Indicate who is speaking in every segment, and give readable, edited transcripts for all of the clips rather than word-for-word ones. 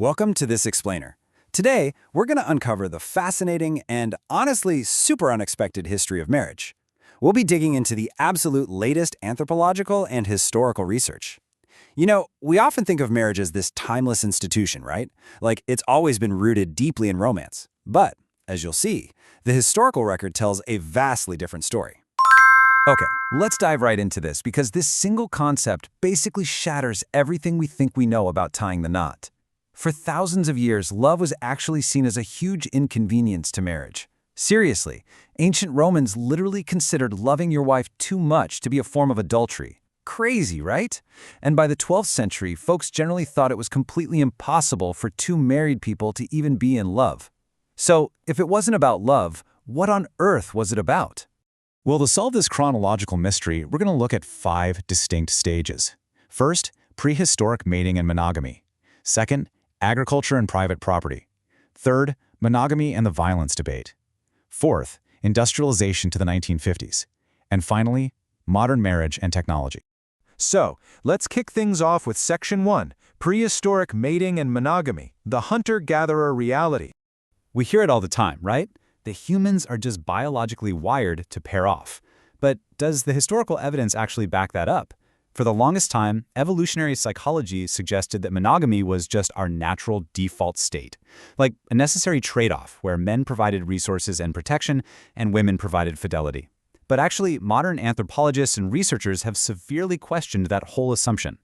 Speaker 1: Welcome to this explainer. Today, we're going to uncover the fascinating and honestly super unexpected history of marriage. We'll be digging into the absolute latest anthropological and historical research. You know, we often think of marriage as this timeless institution, right? Like it's always been rooted deeply in romance. But, as you'll see, the historical record tells a vastly different story. Okay, let's dive right into this because this single concept basically shatters everything we think we know about tying the knot. For thousands of years, love was actually seen as a huge inconvenience to marriage. Seriously, ancient Romans literally considered loving your wife too much to be a form of adultery. Crazy, right? And by the 12th century, folks generally thought it was completely impossible for two married people to even be in love. So, if it wasn't about love, what on earth was it about?
Speaker 2: Well, to solve this chronological mystery, we're going to look at 5 distinct stages. First, prehistoric mating and monogamy. Second, agriculture and private property. Third, monogamy and the violence debate. Fourth, industrialization to the 1950s. And finally, modern marriage and technology.
Speaker 3: So, let's kick things off with Section 1, Prehistoric Mating and Monogamy, the Hunter-Gatherer Reality.
Speaker 2: We hear it all the time, right? The humans are just biologically wired to pair off. But does the historical evidence actually back that up? For the longest time, evolutionary psychology suggested that monogamy was just our natural default state, like a necessary trade-off where men provided resources and protection and women provided fidelity. But actually, modern anthropologists and researchers have severely questioned that whole assumption.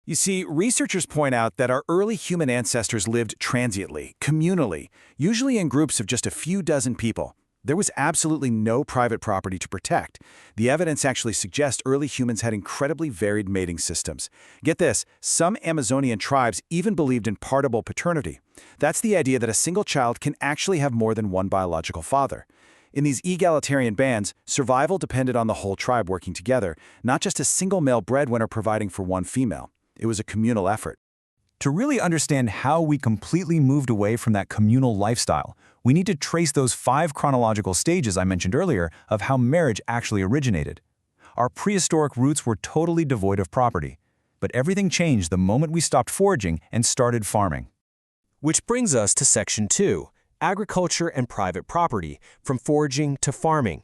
Speaker 3: You see, researchers point out that our early human ancestors lived transiently, communally, usually in groups of just a few dozen people. There was absolutely no private property to protect. The evidence actually suggests early humans had incredibly varied mating systems. Get this, some Amazonian tribes even believed in partible paternity. That's the idea that a single child can actually have more than one biological father. In these egalitarian bands, survival depended on the whole tribe working together, not just a single male breadwinner providing for one female. It was a communal effort.
Speaker 2: To really understand how we completely moved away from that communal lifestyle, we need to trace those 5 chronological stages I mentioned earlier of how marriage actually originated. Our prehistoric roots were totally devoid of property, but everything changed the moment we stopped foraging and started farming.
Speaker 4: Which brings us to Section 2, Agriculture and Private Property, from foraging to farming.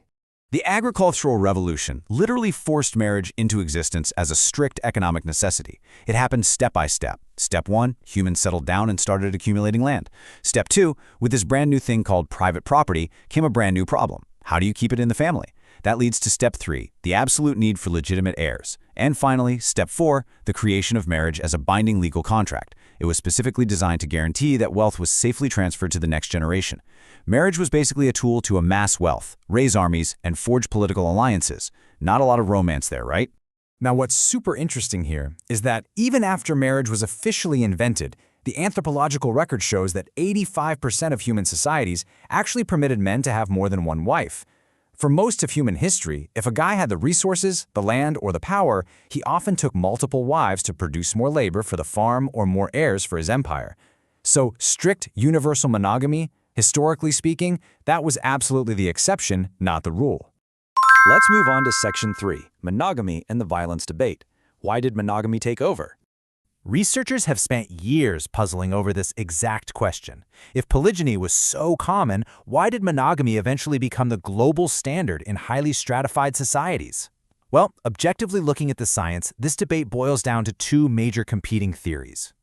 Speaker 1: The agricultural revolution literally forced marriage into existence as a strict economic necessity. It happened step by step. Step 1, humans settled down and started accumulating land. Step 2, with this brand new thing called private property, came a brand new problem. How do you keep it in the family? That leads to Step 3, the absolute need for legitimate heirs. And finally, Step 4, the creation of marriage as a binding legal contract. It was specifically designed to guarantee that wealth was safely transferred to the next generation. Marriage was basically a tool to amass wealth, raise armies, and forge political alliances. Not a lot of romance there, right?
Speaker 2: Now, what's super interesting here is that even after marriage was officially invented, the anthropological record shows that 85% of human societies actually permitted men to have more than one wife. For most of human history, if a guy had the resources, the land, or the power, he often took multiple wives to produce more labor for the farm or more heirs for his empire. So strict universal monogamy, historically speaking, that was absolutely the exception, not the rule.
Speaker 1: Let's move on to Section 3, monogamy and the violence debate. Why did monogamy take over?
Speaker 3: Researchers have spent years puzzling over this exact question. If polygyny was so common, why did monogamy eventually become the global standard in highly stratified societies? Well, objectively looking at the science, this debate boils down to 2 major competing theories.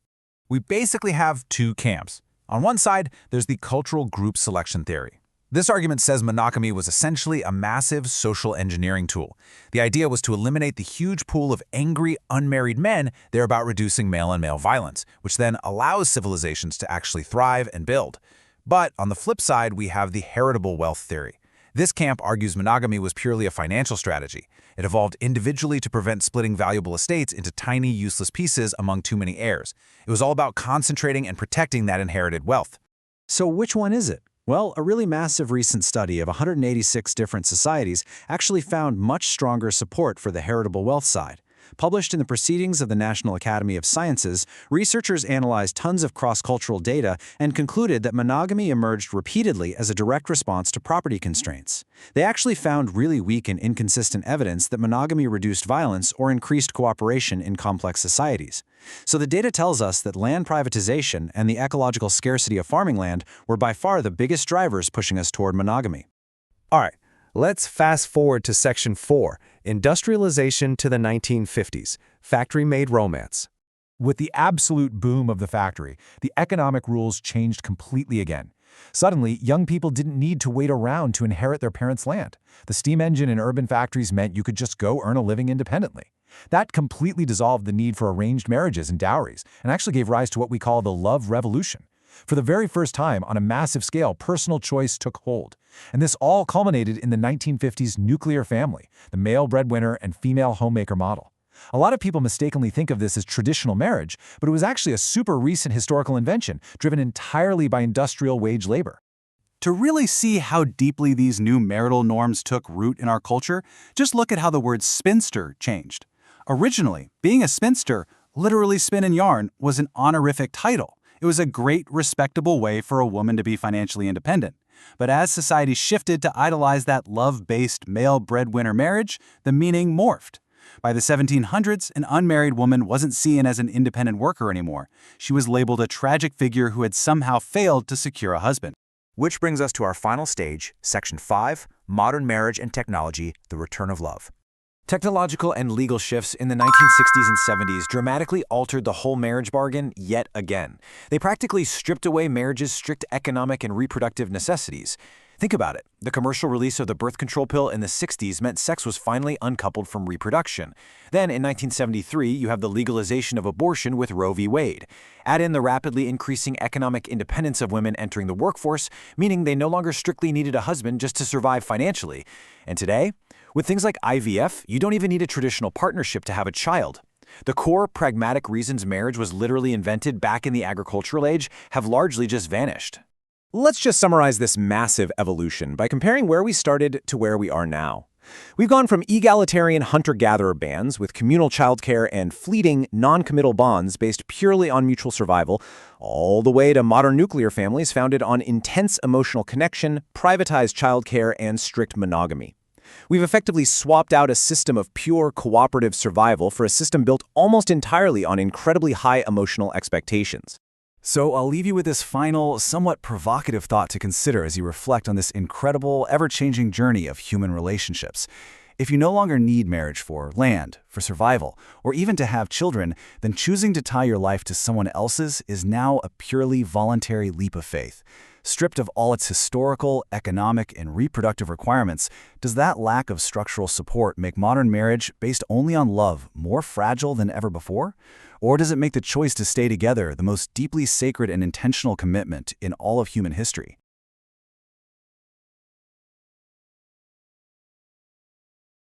Speaker 3: We basically have 2 camps. On one side, there's the cultural group selection theory. This argument says monogamy was essentially a massive social engineering tool. The idea was to eliminate the huge pool of angry, unmarried men, thereby reducing male-on-male violence, which then allows civilizations to actually thrive and build. But on the flip side, we have the heritable wealth theory. This camp argues monogamy was purely a financial strategy. It evolved individually to prevent splitting valuable estates into tiny, useless pieces among too many heirs. It was all about concentrating and protecting that inherited wealth.
Speaker 1: So which one is it? Well, a really massive recent study of 186 different societies actually found much stronger support for the heritable wealth side. Published in the Proceedings of the National Academy of Sciences, researchers analyzed tons of cross-cultural data and concluded that monogamy emerged repeatedly as a direct response to property constraints. They actually found really weak and inconsistent evidence that monogamy reduced violence or increased cooperation in complex societies. So the data tells us that land privatization and the ecological scarcity of farming land were by far the biggest drivers pushing us toward monogamy.
Speaker 4: All right, let's fast forward to Section 4, Industrialization to the 1950s, Factory-Made Romance.
Speaker 2: With the absolute boom of the factory, the economic rules changed completely again. Suddenly, young people didn't need to wait around to inherit their parents' land. The steam engine in urban factories meant you could just go earn a living independently. That completely dissolved the need for arranged marriages and dowries, and actually gave rise to what we call the love revolution. For the very first time, on a massive scale, personal choice took hold. And this all culminated in the 1950s nuclear family, the male breadwinner and female homemaker model. A lot of people mistakenly think of this as traditional marriage, but it was actually a super recent historical invention, driven entirely by industrial wage labor.
Speaker 5: To really see how deeply these new marital norms took root in our culture, just look at how the word spinster changed. Originally, being a spinster, literally spinning yarn, was an honorific title. It was a great, respectable way for a woman to be financially independent. But as society shifted to idolize that love-based male breadwinner marriage, the meaning morphed. By the 1700s, an unmarried woman wasn't seen as an independent worker anymore. She was labeled a tragic figure who had somehow failed to secure a husband.
Speaker 3: Which brings us to our final stage, Section 5, Modern Marriage and Technology, the Return of Love. Technological and legal shifts in the 1960s and 70s dramatically altered the whole marriage bargain yet again. They practically stripped away marriage's strict economic and reproductive necessities. Think about it. The commercial release of the birth control pill in the 60s meant sex was finally uncoupled from reproduction. Then, in 1973, you have the legalization of abortion with Roe v. Wade. Add in the rapidly increasing economic independence of women entering the workforce, meaning they no longer strictly needed a husband just to survive financially. And today, with things like IVF, you don't even need a traditional partnership to have a child. The core pragmatic reasons marriage was literally invented back in the agricultural age have largely just vanished.
Speaker 4: Let's just summarize this massive evolution by comparing where we started to where we are now. We've gone from egalitarian hunter-gatherer bands with communal childcare and fleeting, non-committal bonds based purely on mutual survival, all the way to modern nuclear families founded on intense emotional connection, privatized childcare, and strict monogamy. We've effectively swapped out a system of pure cooperative survival for a system built almost entirely on incredibly high emotional expectations.
Speaker 1: So I'll leave you with this final, somewhat provocative thought to consider as you reflect on this incredible, ever-changing journey of human relationships. If you no longer need marriage for land, for survival, or even to have children, then choosing to tie your life to someone else's is now a purely voluntary leap of faith. Stripped of all its historical, economic, and reproductive requirements, does that lack of structural support make modern marriage, based only on love, more fragile than ever before? Or does it make the choice to stay together the most deeply sacred and intentional commitment in all of human history?